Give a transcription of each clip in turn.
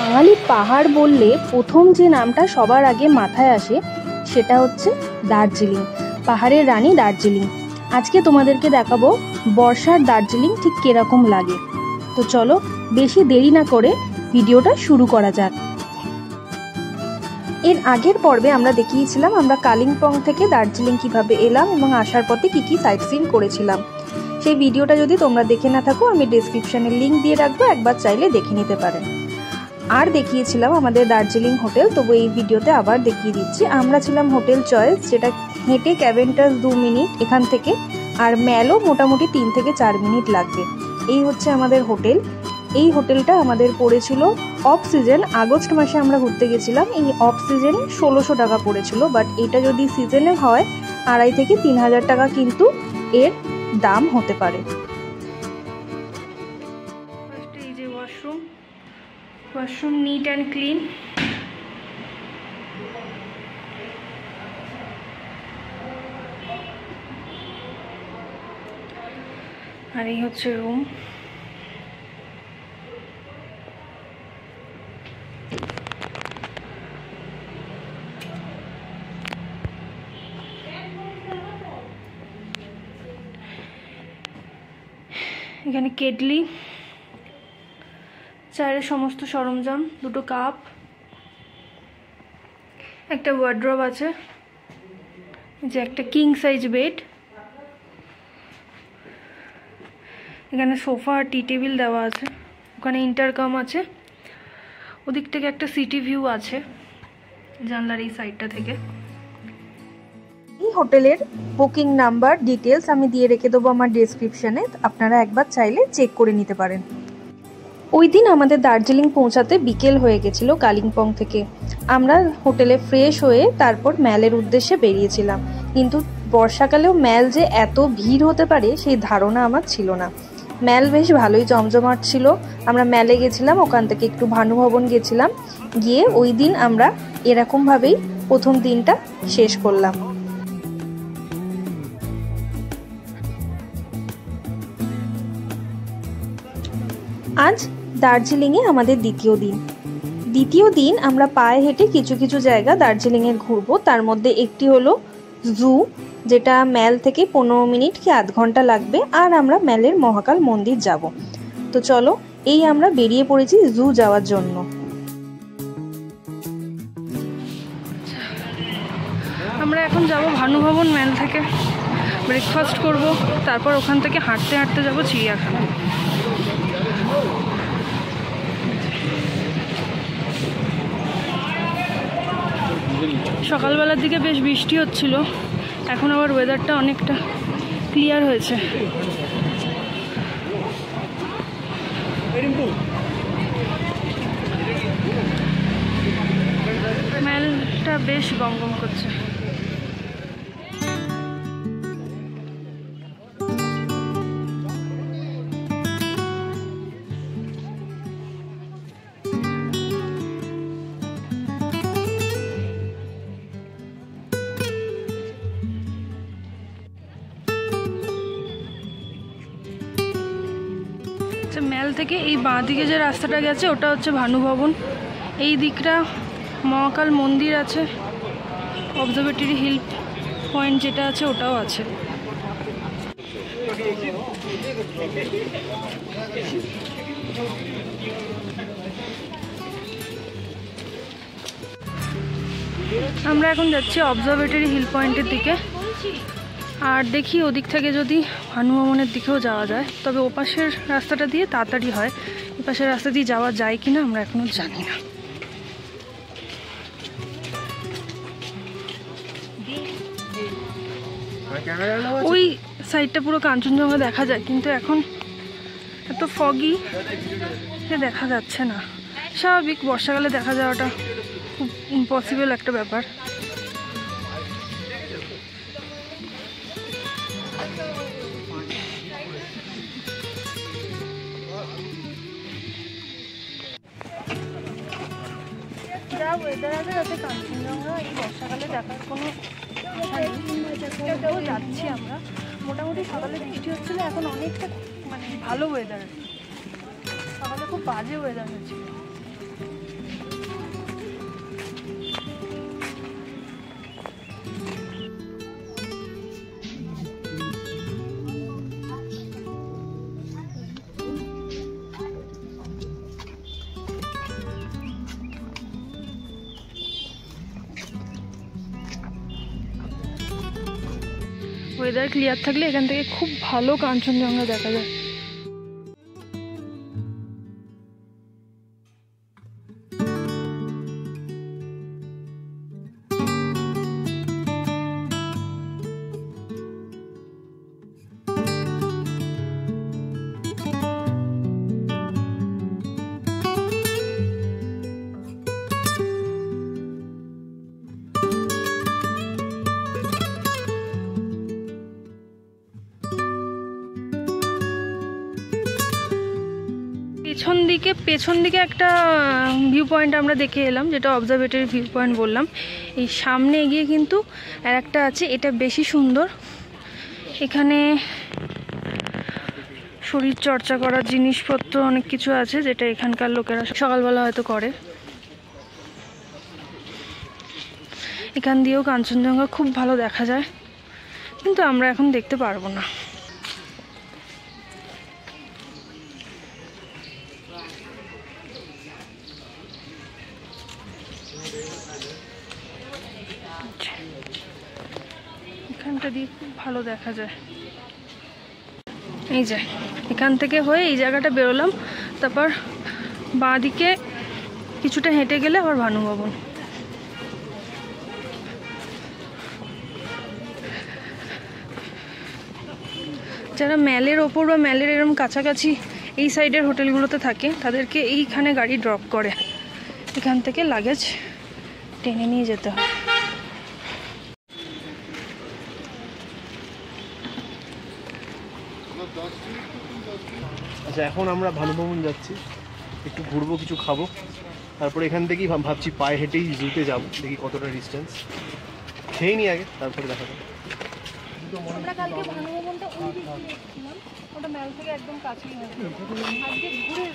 বাঙালি পাহাড় বললে প্রথম যে নামটা সবার আগে মাথায় আসে সেটা হচ্ছে দার্জিলিং, পাহাড়ের রানী দার্জিলিং। আজকে তোমাদেরকে দেখাবো বর্ষার দার্জিলিং ঠিক কিরকম লাগে। তো চলো বেশি দেরি না করে ভিডিওটা শুরু করা যাক। এর আগের পর্বে আমরা দেখিয়েছিলাম আমরা কালিম্পং থেকে দার্জিলিং কিভাবে এলাম এবং আসার পথে কি কি সাইট সিন করেছিলাম। সেই ভিডিওটা যদি তোমরা দেখে না থাকো আমি ডেসক্রিপশনে লিংক দিয়ে রাখবো, একবার চাইলে দেখে নিতে পারেন। আর দেখিয়েছিলাম আমাদের দার্জিলিং হোটেল, তবু এই ভিডিওতে আবার দেখিয়ে দিচ্ছি। আমরা ছিলাম হোটেল চয়েস, যেটা হেঁটে ক্যাভেন্টাস 2 মিনিট এখান থেকে, আর ম্যালও মোটামুটি 3 থেকে 4 মিনিট লাগবে। এই হচ্ছে আমাদের হোটেল। এই হোটেলটা আমাদের পড়েছিল অফ সিজন, আগস্ট মাসে আমরা ঘুরতে গেছিলাম। এই অফ সিজনে 1600 টাকা পড়েছিল, বাট এটা যদি সিজনে হয় 2500 থেকে 3000 টাকা কিন্তু এর দাম হতে পারে। এই যে ওয়াশরুম নিট অ্যান্ড ক্লিন। আর এই হচ্ছে রুম। এখানে কেটলি, চায়ের সমস্ত সরঞ্জাম, 2টো কাপ, একটা ওয়ার্ড্রব আছে, যে একটা কিং সাইজ বেড, এখানে সোফা আর টি টেবিল দেওয়া আছে, ওখানে ইন্টারকম আছে, ওদিক থেকে একটা সিটি ভিউ আছে জানলার এই সাইডটা থেকে। এই হোটেলের বুকিং নাম্বার ডিটেলস আমি দিয়ে রেখে দেবো আমার ডেসক্রিপশনে, আপনারা একবার চাইলে চেক করে নিতে পারেন। ওই দিন আমাদের দার্জিলিং পৌঁছাতে বিকেল হয়ে গেছিল কালিম্পং থেকে। আমরা হোটেলে ফ্রেশ হয়ে তারপর ম্যালের উদ্দেশ্যে বেরিয়েছিলাম, কিন্তু বর্ষাকালেও ম্যাল যে এত ভিড় হতে পারে সেই ধারণা আমার ছিল না। ম্যাল বেশ ভালোই জমজমাট ছিল। আমরা ম্যালে গেছিলাম, ওখান থেকে একটু ভানুভবন গেছিলাম, গিয়ে ওই দিন আমরা এরকমভাবেই প্রথম দিনটা শেষ করলাম। আজ দার্জিলিংয়ে আমাদের দ্বিতীয় দিন আমরা পায়ে হেঁটে কিছু কিছু জায়গা দার্জিলিংয়ে ঘুরবো। তার মধ্যে একটি হলো জু, যেটা ম্যাল থেকে 15 মিনিট কি আধ ঘন্টা লাগবে, আর আমরা ম্যালের মহাকাল মন্দির যাব। তো চলো এই আমরা বেরিয়ে পড়েছি জু যাওয়ার জন্য। আমরা এখন যাব ভানুভবন ম্যাল থেকে, ব্রেকফাস্ট করব, তারপর ওখান থেকে হাঁটতে হাঁটতে যাব চিড়িয়াখানা। সকালবেলার দিকে বেশ বৃষ্টি হচ্ছিল, এখন আবার ওয়েদারটা অনেকটা ক্লিয়ার হয়েছে। ম্যালটা বেশ গমগম করছে। ম্যাল থেকে এই বাঁ দিকে যে রাস্তাটা গেছে ওটা হচ্ছে ভানুভবন, এই দিকটা মহাকাল মন্দির আছে, অবজারভেটরি হিল পয়েন্ট যেটা আছে ওটাও আছে। আমরা এখন যাচ্ছি অবজারভেটরি হিল পয়েন্টের দিকে, আর দেখি ওদিক থেকে যদি ভানুভবনের দিকেও যাওয়া যায়, তবে ওপাশের রাস্তাটা দিয়ে তাড়াতাড়ি হয়, এপাশের রাস্তা দিয়ে যাওয়া যায় কিনা আমরা এখনো জানি না। ওই সাইডটা পুরো কাঞ্চনজঙ্ঘা দেখা যায়, কিন্তু এখন এত ফগি দেখা যাচ্ছে না। স্বাভাবিক, বর্ষাকালে দেখা যাওয়াটা খুব ইম্পসিবল একটা ব্যাপার। যা ওয়েদার আছে তাতে কাঞ্চনজঙ্ঘা এই বর্ষাকালে দেখার কোনো যাচ্ছি আমরা। মোটামুটি সকালে বৃষ্টি হচ্ছিল, এখন অনেকটা মানে ভালো ওয়েদার। সকালে খুব বাজে ওয়েদার হচ্ছিল। ওয়েদার ক্লিয়ার থাকলে এখান থেকে খুব ভালো কাঞ্চনজঙ্ঘা দেখা যায়। পেছন দিকে একটা ভিউ পয়েন্ট আমরা দেখে এলাম, যেটা অবজারভেটরি ভিউ পয়েন্ট বললাম। এই সামনে এগিয়ে কিন্তু আর একটা আছে, এটা বেশি সুন্দর। এখানে শরীর চর্চা করার জিনিসপত্র অনেক কিছু আছে, যেটা এখানকার লোকেরা সকালবেলা হয়তো করে। এখান দিয়েও কাঞ্চনজঙ্ঘা খুব ভালো দেখা যায়, কিন্তু আমরা এখন দেখতে পারবো না। এখানটা দিয়ে খুব ভালো দেখা যায়। এই যে এখান থেকে হয়ে এই জায়গাটা বেরোলাম, তারপর বাঁ দিকে কিছুটা হেঁটে গেলে আবার ভানু ভবন। যারা ম্যালের ওপর বা ম্যালের এরকম কাছাকাছি এই সাইডের হোটেলগুলোতে থাকে, তাদেরকে এইখানে গাড়ি ড্রপ করে, এখান থেকে লাগেজ টেনে নিয়ে যেতে হয়। আচ্ছা, এখন আমরা ভানু ভবন যাচ্ছি, একটু ঘুরবো, কিছু খাবো, তারপরে এখান থেকেই ভাবছি পায়ে হেঁটেই জুতে যাবো, দেখি কতটা ডিস্টেন্স। খেয়ে নি আগে, তারপরে দেখা যাবে। আমরা কালকে ভানু ভবনটা ওই দিক দিয়ে এসেছিলাম, ওটা ম্যাল থেকে একদম কাছেই হবে। আজকে ঘুরে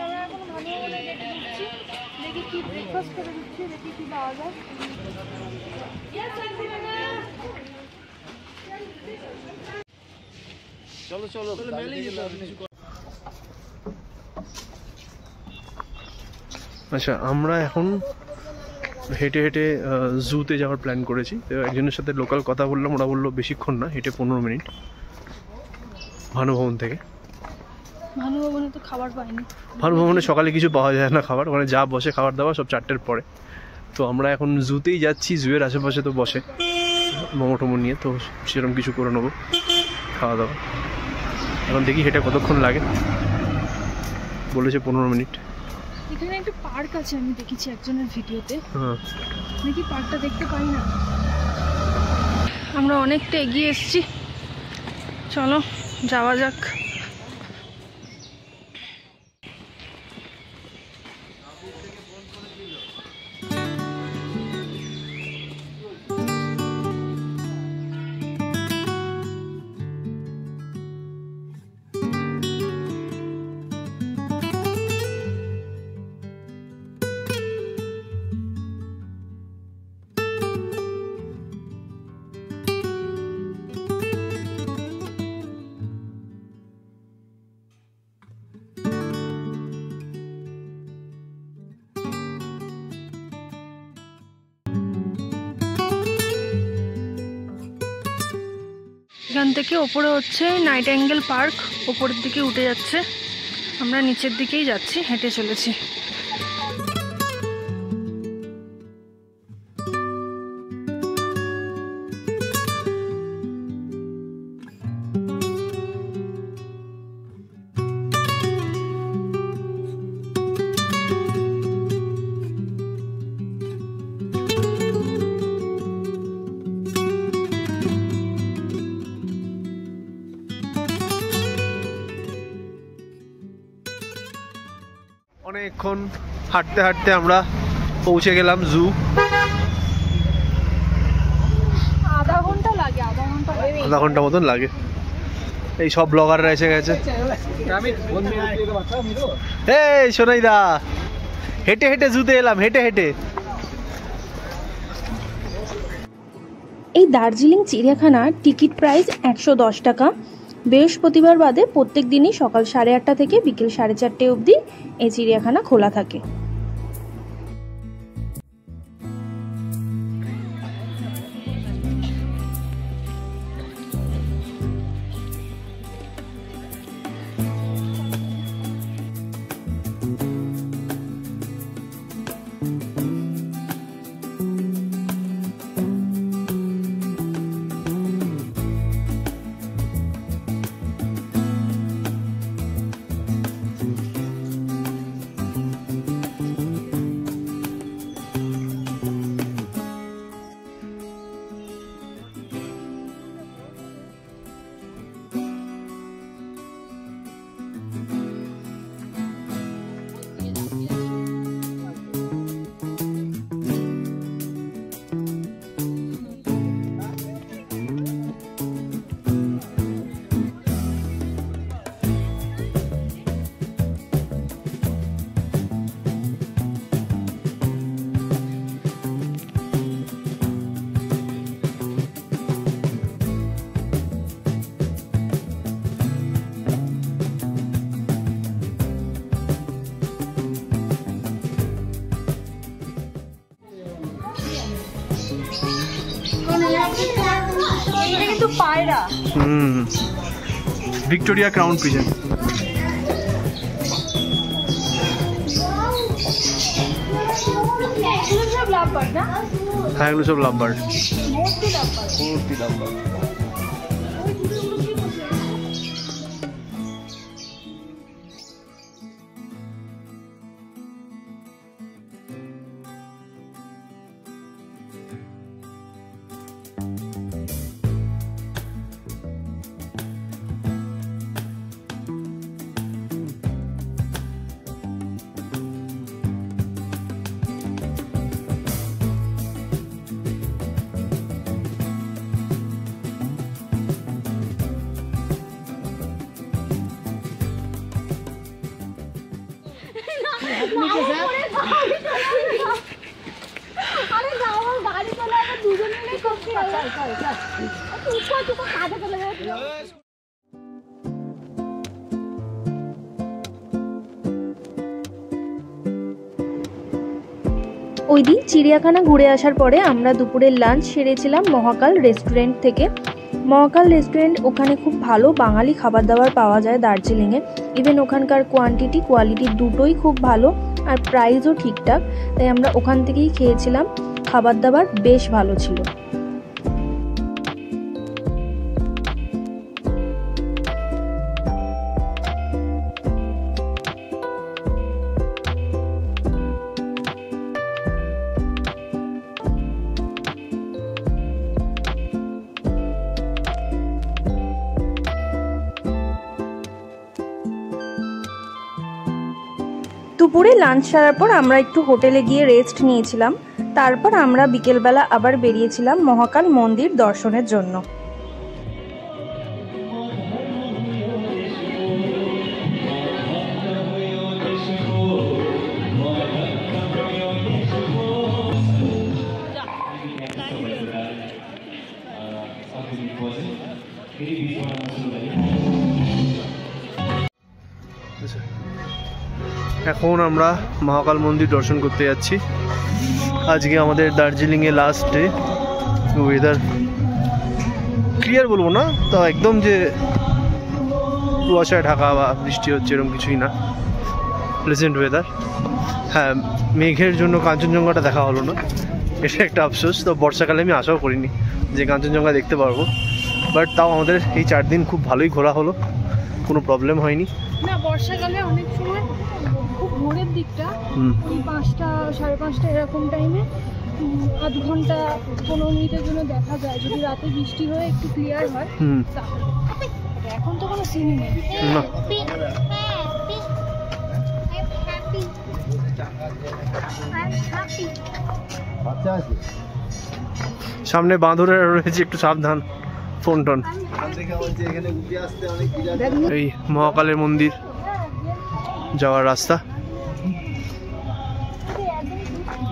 আমরা এখন ভানু ভবনে গেটে ঢুকছি, দেখি কি ব্রেকফাস্ট করে দিচ্ছি, দেখি কি পাওয়া যায়। চলো চলো, আচ্ছা আমরা এখন হেঁটে হেঁটে জুতে যাওয়ার প্ল্যান করেছি। তো একজনের সাথে লোকাল কথা বললাম, ওরা বললো বেশিক্ষণ না, হেঁটে 15 মিনিট ভানু ভবন থেকে। ভানু ভবনে তো খাবার পাইনি। ভানু ভবনে সকালে কিছু পাওয়া যায় না খাবার, ওখানে যা বসে খাবার দাবার সব 4টের পরে। তো আমরা এখন জুতেই যাচ্ছি, জুয়ের আশেপাশে তো বসে মোমো টোমো নিয়ে, তো সেরকম কিছু করে নেবো খাওয়া দাওয়া। এখন দেখি হেঁটে কতক্ষণ লাগে, বলেছে 15 মিনিট। এখানে একটা পার্ক আছে, আমি দেখেছি একজনের ভিডিওতে, দেখি পার্কটা দেখতে পাই না। আমরা অনেকটা এগিয়ে এসেছি, চলো যাওয়া যাক। এখান থেকে ওপরে হচ্ছে নাইটিঙ্গেল পার্ক, ওপরের দিকে উঠে যাচ্ছে, আমরা নিচের দিকেই যাচ্ছি, হেঁটে চলেছি। অনেকক্ষণ হাঁটতে হাঁটতে আমরা পৌঁছে গেলাম জু। আধা ঘন্টা মতন লাগে। এই সব ব্লগাররা এসে গেছে। এই সোনাই দা, হেঁটে হেঁটে জুতে এলাম, হেঁটে হেঁটে। এই দার্জিলিং চিড়িয়াখানার টিকিট প্রাইস 110 টাকা। বৃহস্পতিবার বাদে প্রত্যেক দিনই সকাল 8:30 থেকে বিকেল 4:30 অবধি এই চিড়িয়াখানা খোলা থাকে। পায়রা। Victoria crown pigeon. হ্যাঁ, এগুলো সব লাভবার্ড। ওই দিন চিড়িয়াখানা ঘুরে আসার পরে আমরা দুপুরের লাঞ্চ সেরেছিলাম মহাকাল রেস্টুরেন্ট থেকে। মহাকাল রেস্টুরেন্ট, ওখানে খুব ভালো বাঙালি খাবার দাবার পাওয়া যায় দার্জিলিংয়ে। ইভেন ওখানকার কোয়ান্টিটি কোয়ালিটি দুটোই খুব ভালো, আর প্রাইসও ঠিকঠাক, তাই আমরা ওখান থেকেই খেয়েছিলাম। খাবার দাবার বেশ ভালো ছিল। দুপুরে লাঞ্চ সারার পর আমরা একটু হোটেলে গিয়ে রেস্ট নিয়েছিলাম। তারপর আমরা বিকেলবেলা আবার বেরিয়েছিলাম মহাকাল মন্দির দর্শনের জন্য। এখন আমরা মহাকাল মন্দির দর্শন করতে যাচ্ছি। আজকে আমাদের দার্জিলিংয়ে লাস্ট ডে। ওয়েদার ক্লিয়ার বলবো না, তো একদম যে কুয়াশায় ঢাকা বা বৃষ্টি হচ্ছে এরকম কিছুই না, প্লেজেন্ট ওয়েদার। হ্যাঁ, মেঘের জন্য কাঞ্চনজঙ্ঘাটা দেখা হলো না, এটা একটা আফসোস। তো বর্ষাকালে আমি আশাও করিনি যে কাঞ্চনজঙ্ঘা দেখতে পারবো, বাট তাও আমাদের এই 4 দিন খুব ভালোই ঘোরা হলো, কোনো প্রবলেম হয়নি। না, বর্ষাকালে অনেক সময় খুব ভোরের দিকটা, ওই 5টা 5:30 এরকম টাইমে আধ ঘন্টা 15 মিনিটের জন্য দেখা যায়, যদি রাতে বৃষ্টি হয়ে একটু ক্লিয়ার হয়। এখন তো কোনো সিনই নেই। সামনে বাঁদরে রয়েছে, একটু সাবধান, ফোন টোন। এই মহাকালের মন্দির যাওয়ার রাস্তা।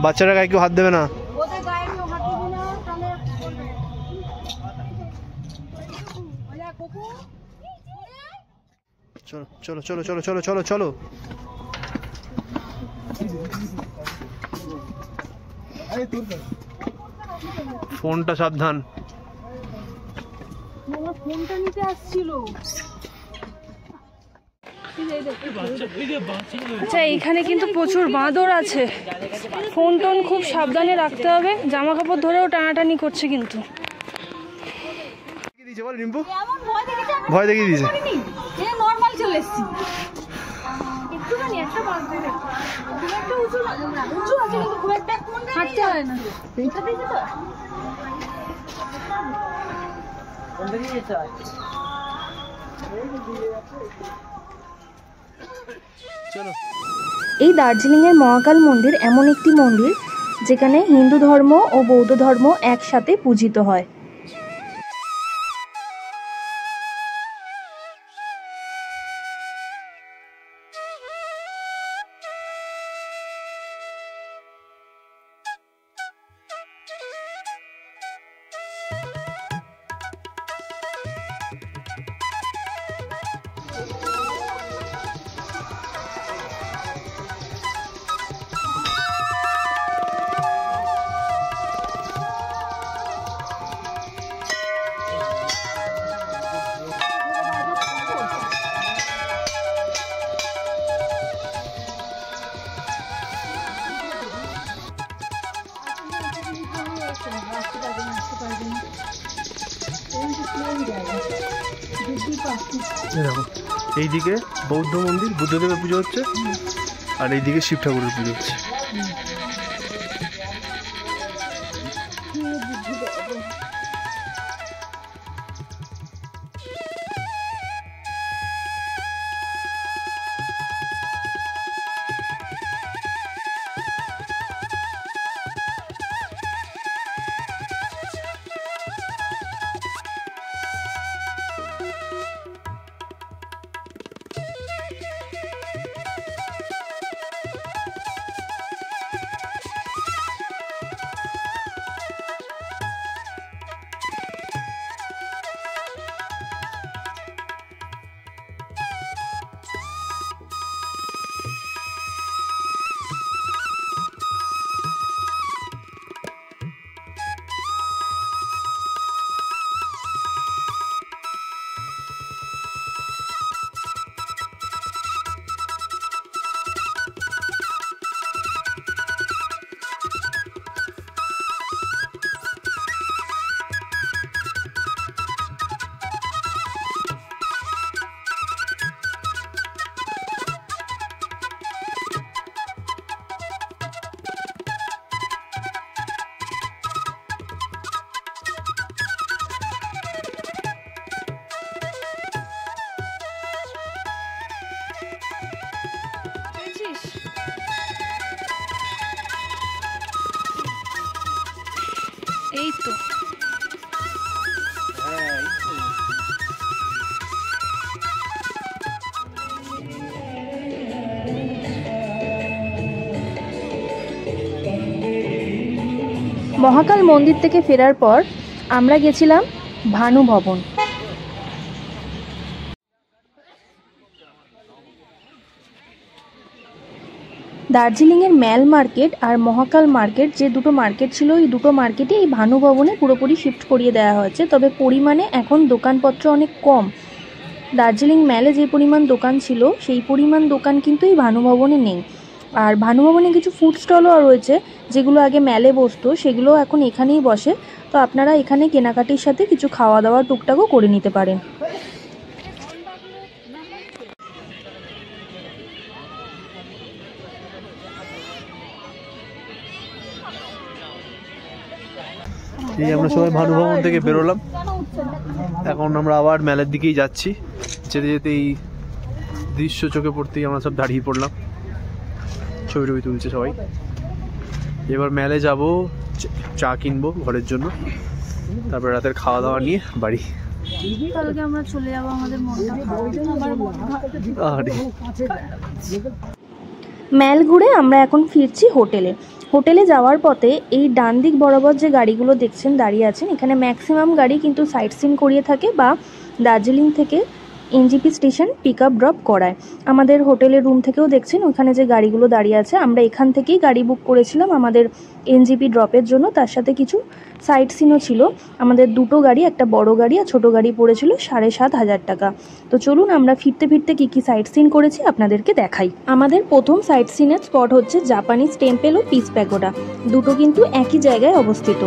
বাচ্চারা গায়ে কেউ হাত দেবে না। চলো চলো চলো চলো চলো চলো চলো। ফোনটা সাবধান। ফোনটা নিতে আসছিল। আচ্ছা, এখানে কিন্তু প্রচুর বাঁদর আছে, ফোন টোন খুব সাবধানে রাখতে হবে। জামা কাপড় ধরেও টানাটানি করছে কিন্তু। ভয় দেখিয়ে দিয়েছে। এই দার্জিলিংয়ের মহাকাল মন্দির এমন একটি মন্দির যেখানে হিন্দু ধর্ম ও বৌদ্ধ ধর্ম একসাথে পূজিত হয়। দেখো এইদিকে বৌদ্ধ মন্দির, বুদ্ধদেবের পুজো হচ্ছে, আর এইদিকে শিব ঠাকুরের পুজো হচ্ছে। এই তো মহাকাল মন্দির থেকে ফেরার পর আমরা গেছিলাম ভানু ভবন। দার্জিলিংয়ের ম্যাল মার্কেট আর মহাকাল মার্কেট, যে দুটো মার্কেট ছিল, এই দুটো মার্কেটে এই ভানু ভবনে পুরোপুরি শিফট করিয়ে দেওয়া হয়েছে। তবে পরিমাণে এখন দোকানপত্র অনেক কম। দার্জিলিং ম্যালে যে পরিমাণ দোকান ছিল সেই পরিমাণ দোকান কিন্তু এই ভানু ভবনে নেই। আর ভানু ভবনে কিছু ফুড স্টলও রয়েছে, যেগুলো আগে ম্যালে বসতো, সেগুলো এখন এখানেই বসে। তো আপনারা এখানে কেনাকাটির সাথে কিছু খাওয়া দাওয়া টুকটাকও করে নিতে পারেন। এই আমরা সবাই ভানু ভবন থেকে বেরোলাম, এখন আমরা আবার মেলার দিকেই যাচ্ছি। যেতে যেতে এই দৃশ্য চোখে পড়তেই আমরা সব দাঁড়িয়ে পড়লাম, ছবি টবি তুলছে সবাই। এবার মেলে যাব, চা কিনবো ঘরের জন্য, তারপরে রাতের খাওয়া দাওয়া নিয়ে বাড়ি। কালকে আমরা চলে যাবো আমাদের মনটা ম্যাল ঘুরে আমরা এখন ফিরছি হোটেলে। হোটেলে যাওয়ার পথে এই ডান দিক বরাবর যে গাড়িগুলো দেখছেন দাঁড়িয়ে আছেন, এখানে ম্যাক্সিমাম গাড়ি কিন্তু সাইট সিন করিয়ে থাকে বা দার্জিলিং থেকে NJP station pick up drop করায়। আমাদের হোটেলের রুম থেকেও দেখছেন ওখানে যে গাড়িগুলো দাঁড়িয়ে আছে, আমরা এখান থেকেই গাড়ি বুক করেছিলাম আমাদের এনজিপি ড্রপের জন্য। তার সাথে কিছু সাইট সিনও ছিল। আমাদের দুটো গাড়ি, একটা বড় গাড়ি আর ছোটো গাড়ি পড়েছিল 7,500 টাকা। তো চলুন আমরা ফিরতে ফিরতে কী কী সাইট সিন করেছি আপনাদেরকে দেখাই। আমাদের প্রথম সাইট সিনের স্পট হচ্ছে জাপানিজ টেম্পল ও পিস প্যাগোডা, দুটো কিন্তু একই জায়গায় অবস্থিত।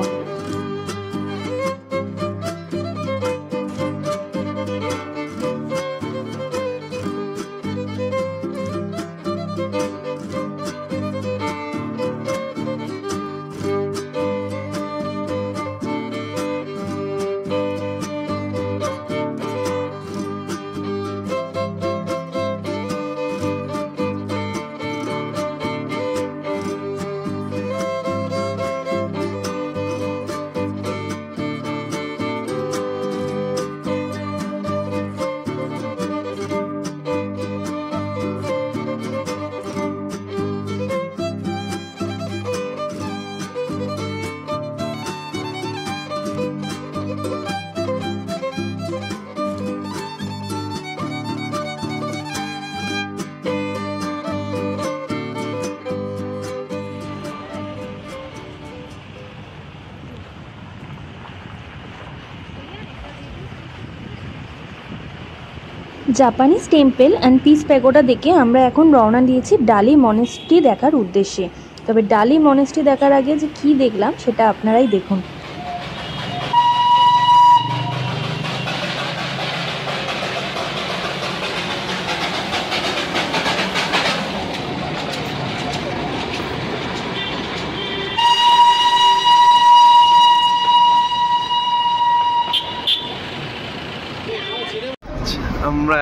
Japanese temple and piece pagoda দেখে আমরা এখন রওনা দিয়েছি ডালি মনেস্ট্রি দেখার উদ্দেশ্যে। তবে ডালি মনেস্ট্রি দেখার আগে যে কী দেখলাম সেটা আপনারাই দেখুন।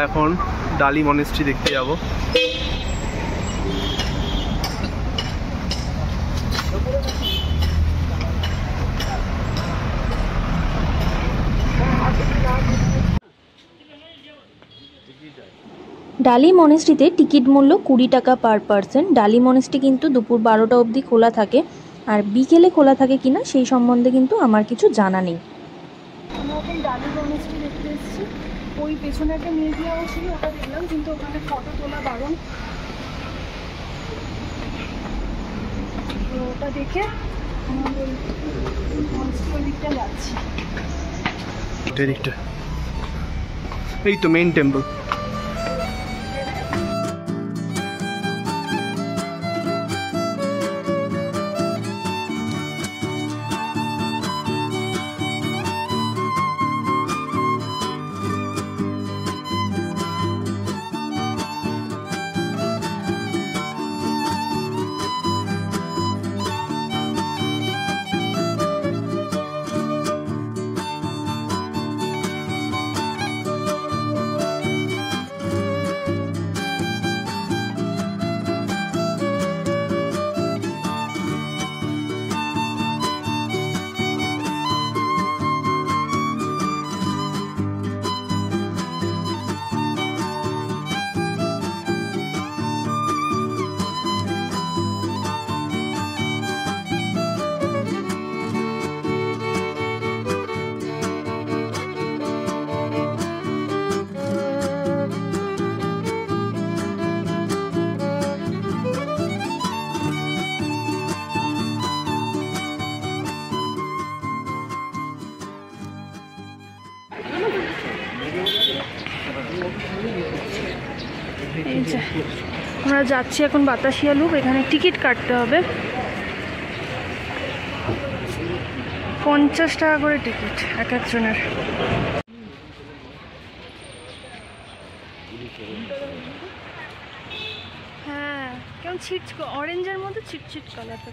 এখন ডালি মনেস্ট্রি দেখতে যাব। ডালি মনেস্ট্রিতে টিকিট মূল্য 20 টাকা পার পারসন। ডালি মনেস্ট্রি কিন্তু দুপুর 12টা অবধি খোলা থাকে, আর বিকেলে খোলা থাকে কিনা সেই সম্বন্ধে কিন্তু আমার কিছু জানা নেই। আমরা এখন ডালি মনেস্ট্রি দেখতে এসেছি। ওই পেছনে একটা মিউজিয়াম ছিল, ওটা দেখলাম, কিন্তু ওখানে ফটো তোলা বারণ। তো ওটা দেখে আমাদের মনেস্ট্রি ওই দিকটা যাচ্ছি। এই তো মেইন টেম্পল। এই যে আমরা যাচ্ছি এখন বাতাসিয়া লুপ। এখানে টিকিট কাটতে হবে, 50 টাকা করে টিকিট এক একজনের। হ্যাঁ, কেমন ছিট অরেঞ্জের মধ্যে ছিটছিট কালারটা।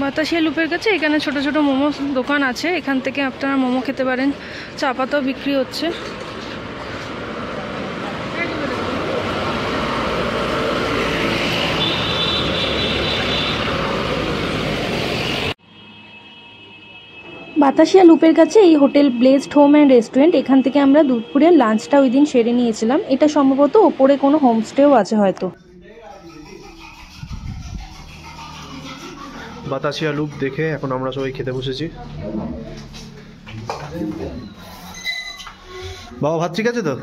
বাতাসিয়া লুপের কাছে এখানে ছোট ছোট মোমো দোকান আছে, এখান থেকে আপনারা মোমো খেতে পারেন। চা পাতাও বিক্রি হচ্ছে। বাতাসিয়া লুপের কাছে এই হোটেল ব্লেজড হোম অ্যান্ড রেস্টুরেন্ট, এখান থেকে আমরা দুপুরের লাঞ্চটা ওই দিন সেরে নিয়েছিলাম। এটা সম্ভবত ওপরে কোনো হোমস্টেও আছে হয়তো। বাতাসিয়া লুপ দেখে এখন আমরা সবাই খেতে বসেছি। বাবা ভাত ঠিক আছে তো?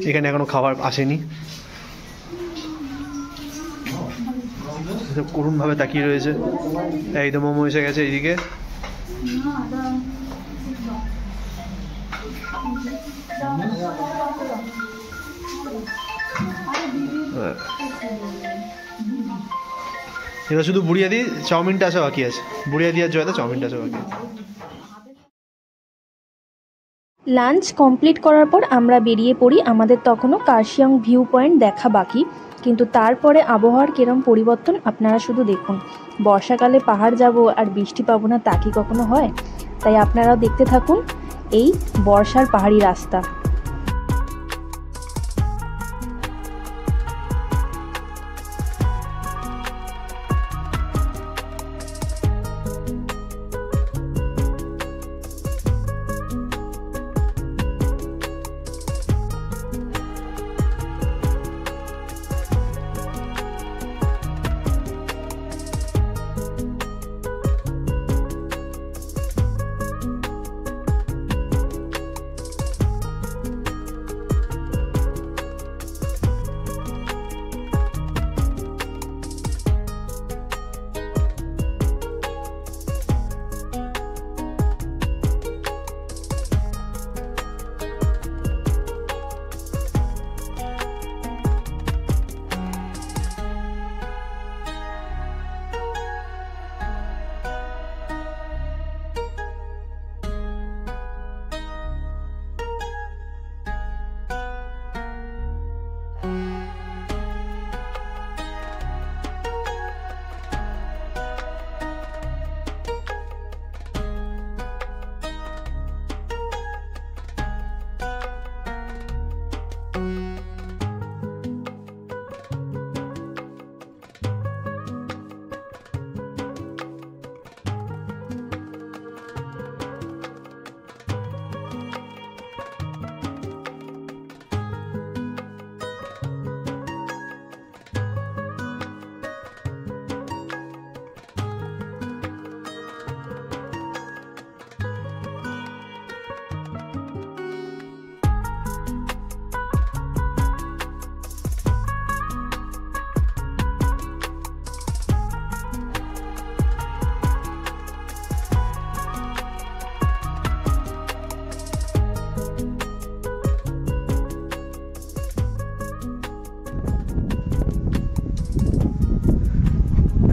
এখানে এখনো খাবার আসেনি, করুণ ভাবে তাকিয়ে রয়েছে। এই তো মোমো এসে গেছে এইদিকে। এবার শুধু বুড়িয়াদি চাউমিনটা আসা বাকি আছে, বুড়িয়াদি আর জয়দা চাউমিনটা আসা বাকি আছে। লাঞ্চ কমপ্লিট করার পর আমরা বেরিয়ে পড়ি। আমাদের তখনও কার্শিয়াং ভিউ পয়েন্ট দেখা বাকি, কিন্তু তারপরে আবহাওয়ার কিরম পরিবর্তন আপনারা শুধু দেখুন। বর্ষাকালে পাহাড় যাব আর বৃষ্টি পাবো না তা কি কখনো হয়? তাই আপনারাও দেখতে থাকুন এই বর্ষার পাহাড়ি রাস্তা।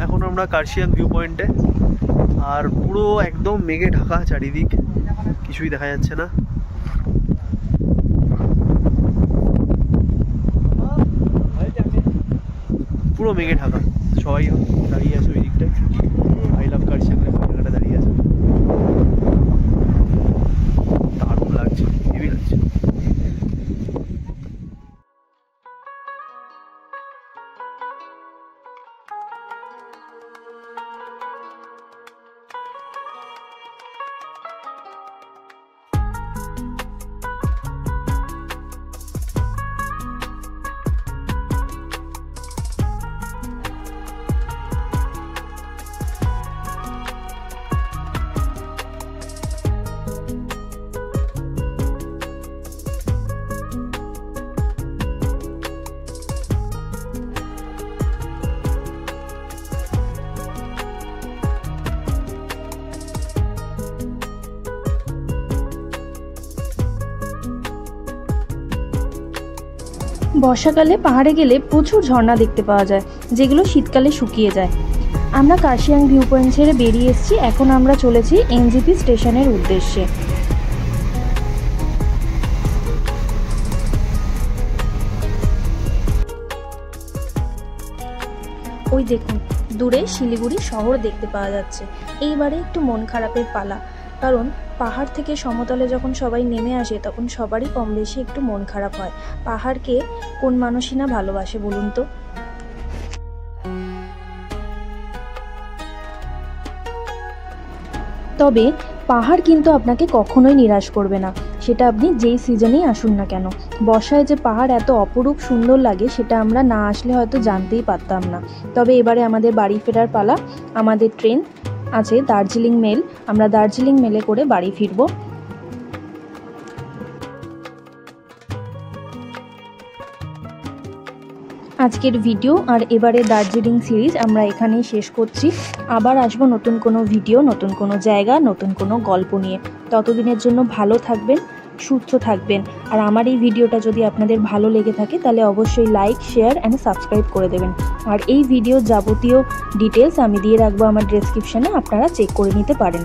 এখন আমরা কার্শিয়াং ভিউ পয়েন্টে, আর পুরো একদম মেঘে ঢাকা চারিদিক, কিছুই দেখা যাচ্ছে না। পুরো মেঘে ঢাকা, সবাই দাঁড়িয়ে আছে ওই দিকটায়। আই লাভ কার্শিয়াং জায়গাটা দাঁড়িয়ে আছে, দারুণ লাগছে, হেভি লাগছে। বর্ষাকালে পাহাড়ে গেলে প্রচুর ঝর্ণা দেখতে পাওয়া যায়, যেগুলো শীতকালে শুকিয়ে যায়। আমরা কার্শিয়াং ভিউ পয়েন্ট ছেড়ে বেরিয়ে এসেছি। এখন আমরা চলেছি এনজেপি স্টেশনের উদ্দেশ্যে। ওই দেখুন, দূরে শিলিগুড়ি শহর দেখতে পাওয়া যাচ্ছে। এইবারে একটু মন খারাপের পালা, কারণ পাহাড় থেকে সমতলে যখন সবাই নেমে আসে তখন সবারই কম বেশি একটু মন খারাপ হয়। পাহাড়কে কোন মানুষই না ভালোবাসে বলুন তো। তবে পাহাড় কিন্তু আপনাকে কখনোই নিরাশ করবে না, সেটা আপনি যেই সিজনেই আসুন না কেন। বর্ষায় যে পাহাড় এত অপরূপ সুন্দর লাগে সেটা আমরা না আসলে হয়তো জানতেই পারতাম না। তবে এবারে আমাদের বাড়ি ফেরার পালা। আমাদের ট্রেন আছে দার্জিলিং মেল, আমরা দার্জিলিং মেলে করে বাড়ি ফিরবো। আজকের ভিডিও আর এবারে দার্জিলিং সিরিজ আমরা এখানেই শেষ করছি। আবার আসবো নতুন কোনো ভিডিও, নতুন কোনো জায়গা, নতুন কোনো গল্প নিয়ে। ততদিনের জন্য ভালো থাকবেন, সুস্থ থাকবেন। আর আমার এই ভিডিওটা যদি আপনাদের ভালো লেগে থাকে তাহলে অবশ্যই লাইক, শেয়ার অ্যান্ড সাবস্ক্রাইব করে দেবেন। আর এই ভিডিওর যাবতীয় ডিটেলস আমি দিয়ে রাখবো আমার ডেসক্রিপশানে, আপনারা চেক করে নিতে পারেন।